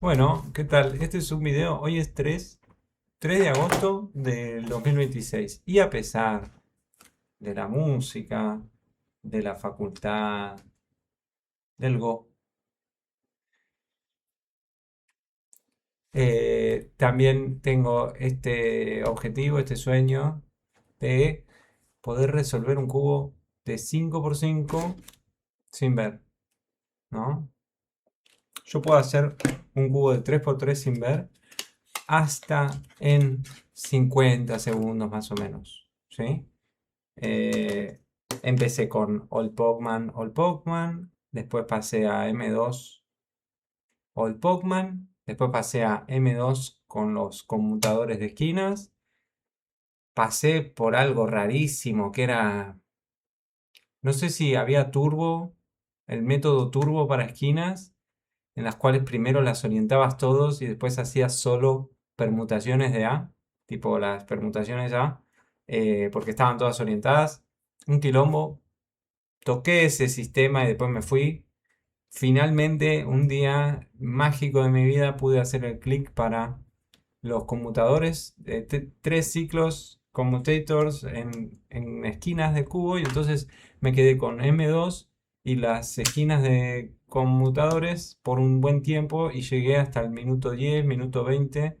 Bueno, ¿qué tal? Este es un video, hoy es 3 de agosto del 2026 y a pesar de la música, de la facultad, del Go, también tengo este objetivo, este sueño de poder resolver un cubo de 5 por 5 sin ver, ¿no? Yo puedo hacer un cubo de 3 por 3 sin ver hasta en 50 segundos más o menos, ¿sí? Eh, Empecé con All Pokemon, después pasé a M2 All Pokemon, después pasé a M2 con los conmutadores de esquinas, pasé por algo rarísimo que era, no sé si había turbo, el método turbo para esquinas, en las cuales primero las orientabas todos y después hacías solo permutaciones de A, tipo las permutaciones A, porque estaban todas orientadas. Un quilombo. Toqué ese sistema y después me fui. Finalmente, un día mágico de mi vida, pude hacer el clic para los conmutadores, tres ciclos commutators en esquinas de cubo, y entonces me quedé con M2 y las esquinas de conmutadores por un buen tiempo y llegué hasta el minuto 10, minuto 20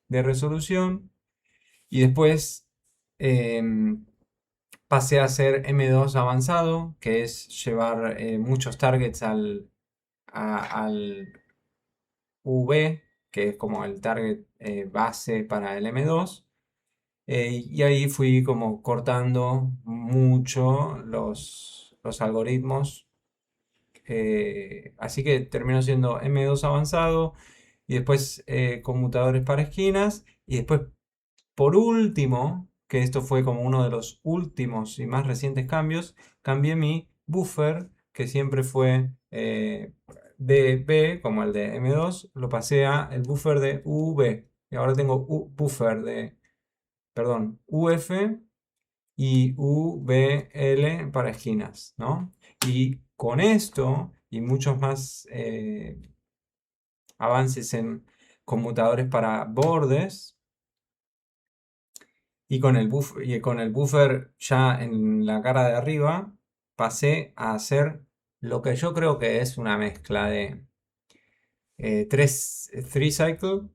de resolución. Y después em, pasé a hacer M2 avanzado, que es llevar muchos targets al V, que es como el target base para el M2. Y ahí fui como cortando mucho los algoritmos. Así que terminó siendo M2 avanzado y después conmutadores para esquinas. Y después, por último, que esto fue como uno de los últimos y más recientes cambios, cambié mi buffer, que siempre fue de B, como el de M2, lo pasé a el buffer de UV. Y ahora tengo buffer de, perdón, UF y UVL para esquinas, ¿no? Y con esto y muchos más avances en conmutadores para bordes, y con el buffer ya en la cara de arriba, pasé a hacer lo que yo creo que es una mezcla de 3 cycle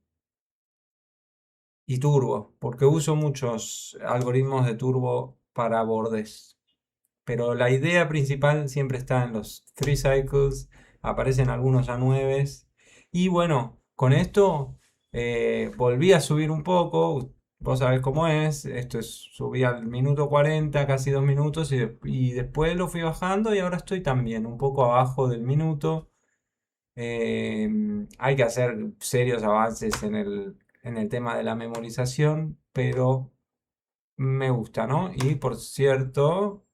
y turbo, porque uso muchos algoritmos de turbo para bordes. Pero la idea principal siempre está en los 3 cycles, aparecen algunos A9. Y bueno, con esto volví a subir un poco. Vos sabés cómo es. Esto es, subí al minuto 40, casi 2 minutos, y después lo fui bajando y ahora estoy también un poco abajo del minuto. Hay que hacer serios avances en el tema de la memorización, pero me gusta, ¿no? Y por cierto,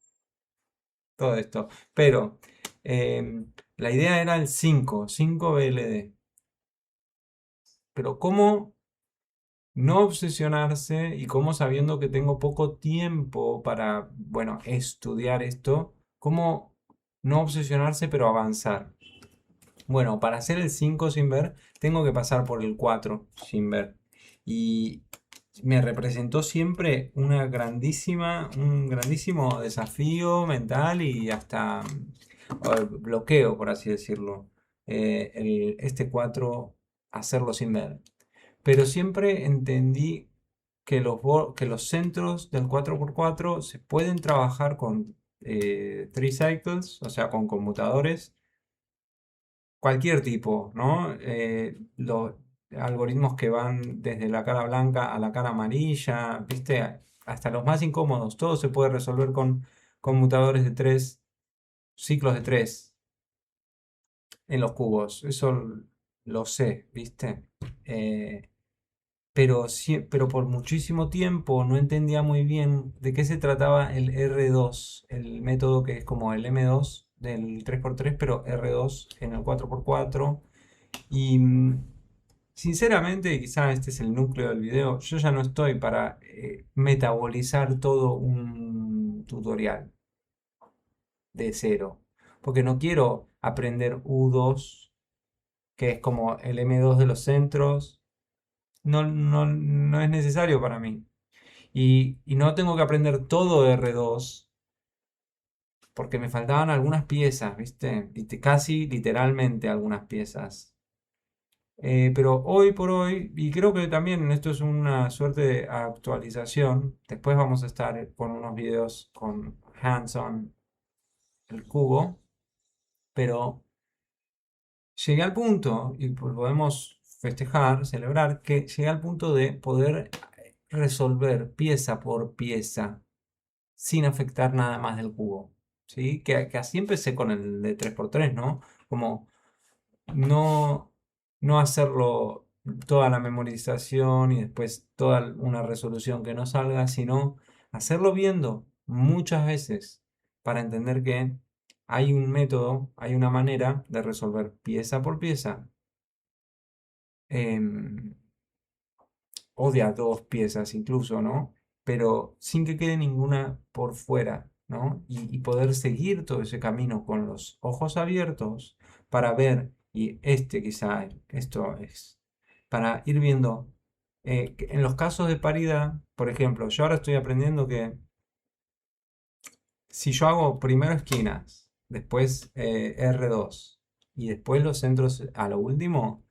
todo esto. Pero la idea era el 5 BLD. Pero cómo no obsesionarse y cómo, sabiendo que tengo poco tiempo para, bueno, estudiar esto, cómo no obsesionarse pero avanzar. Bueno, para hacer el 5 sin ver, tengo que pasar por el 4 sin ver. Y me representó siempre un grandísimo desafío mental y hasta bloqueo, por así decirlo. Este 4 hacerlo sin ver. Pero siempre entendí que que los centros del 4x4 se pueden trabajar con 3 cycles, o sea, con conmutadores cualquier tipo, ¿no? Los algoritmos que van desde la cara blanca a la cara amarilla, ¿viste? Hasta los más incómodos, todo se puede resolver con conmutadores de 3, ciclos de 3 en los cubos. Eso lo sé, ¿viste? Eh, pero por muchísimo tiempo no entendía muy bien de qué se trataba el R2, el método que es como el M2 del 3x3, pero R2 en el 4x4. Y sinceramente, quizá este es el núcleo del video, yo ya no estoy para metabolizar todo un tutorial de cero, porque no quiero aprender U2 que es como el M2 de los centros, no es necesario para mí. Y no tengo que aprender todo de R2 porque me faltaban algunas piezas, ¿viste? Casi literalmente algunas piezas. Pero hoy por hoy, y creo que también esto es una suerte de actualización, después vamos a estar con unos videos con hands-on el cubo, pero llegué al punto, y podemos festejar, celebrar, que llegué al punto de poder resolver pieza por pieza sin afectar nada más del cubo. ¿Sí? Que así empecé con el de 3x3, ¿no? Como no, no hacerlo toda la memorización y después toda una resolución que no salga, sino hacerlo viendo muchas veces para entender que hay un método, hay una manera de resolver pieza por pieza, em, o de a dos piezas incluso, ¿no? Pero sin que quede ninguna por fuera, ¿no? Y poder seguir todo ese camino con los ojos abiertos para ver, y este quizá, esto es, para ir viendo, que en los casos de paridad, por ejemplo, yo ahora estoy aprendiendo que si yo hago primero esquinas, después R2 y después los centros a lo último,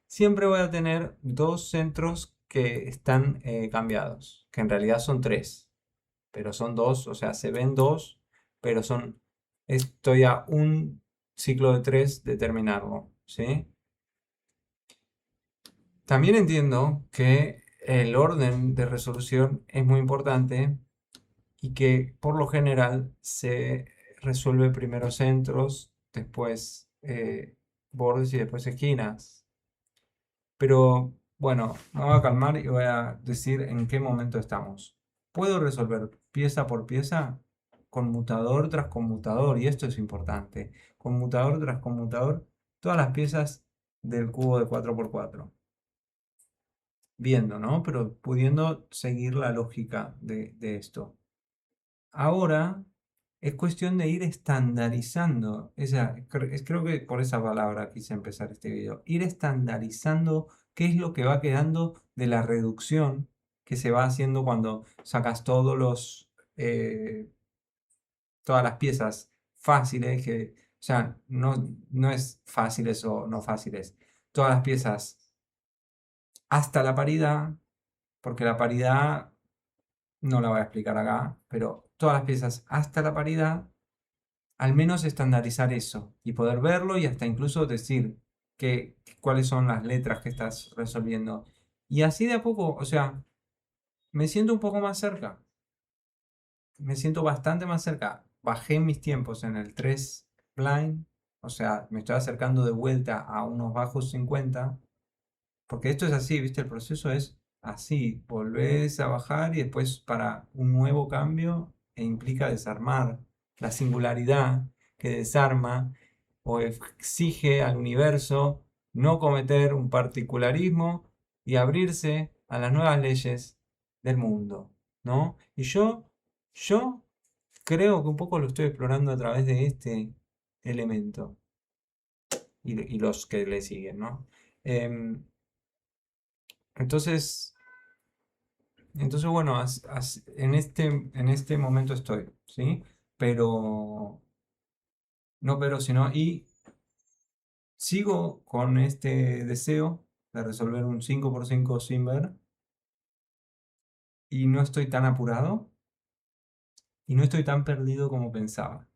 siempre voy a tener dos centros que están cambiados, que en realidad son tres, pero son dos, o sea, se ven dos, pero estoy a un ciclo de tres de terminarlo, ¿sí? También entiendo que el orden de resolución es muy importante y que por lo general se resuelve primero centros, después bordes y después esquinas. Pero bueno, me voy a calmar y voy a decir en qué momento estamos. Puedo resolver pieza por pieza, conmutador tras conmutador, y esto es importante. Conmutador tras conmutador, todas las piezas del cubo de 4x4. Viendo, ¿no? Pero pudiendo seguir la lógica de esto. Ahora es cuestión de ir estandarizando. Creo que por esa palabra quise empezar este video. Ir estandarizando qué es lo que va quedando de la reducción que se va haciendo cuando sacas todas las piezas fáciles, o sea, no es fáciles o no fáciles. Todas las piezas hasta la paridad, porque la paridad no la voy a explicar acá, pero todas las piezas hasta la paridad, al menos estandarizar eso y poder verlo y hasta incluso decir cuáles son las letras que estás resolviendo. Y así de a poco, o sea, me siento un poco más cerca, me siento bastante más cerca. Bajé mis tiempos en el 3 blind, o sea, me estoy acercando de vuelta a unos bajos 50, porque esto es así, ¿viste? El proceso es así, volvés a bajar y después para un nuevo cambio implica desarmar la singularidad que desarma o exige al universo no cometer un particularismo y abrirse a las nuevas leyes del mundo, ¿no? Y yo creo que un poco lo estoy explorando a través de este elemento y los que le siguen, ¿no? Em, entonces, entonces bueno, en este momento estoy, ¿sí? Pero, no pero, sino, y sigo con este deseo de resolver un 5x5 sin ver, y no estoy tan apurado, y no estoy tan perdido como pensaba,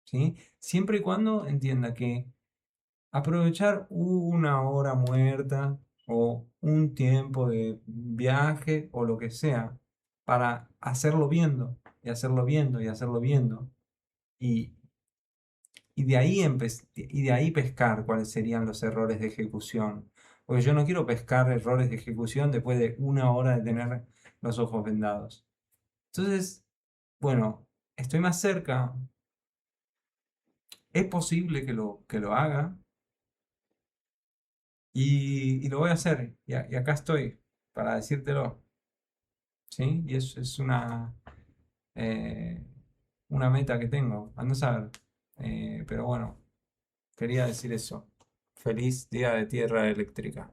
¿sí? Siempre y cuando entienda que aprovechar una hora muerta o un tiempo de viaje o lo que sea para hacerlo viendo y hacerlo viendo y hacerlo viendo y, y de ahí pescar cuáles serían los errores de ejecución. Porque yo no quiero pescar errores de ejecución después de una hora de tener los ojos vendados. Entonces, bueno, estoy más cerca. Es posible que lo haga. Y lo voy a hacer, y acá estoy para decírtelo, ¿sí? Y eso es eh, una meta que tengo, ando a saber. Pero bueno, quería decir eso. Feliz día de tierra eléctrica.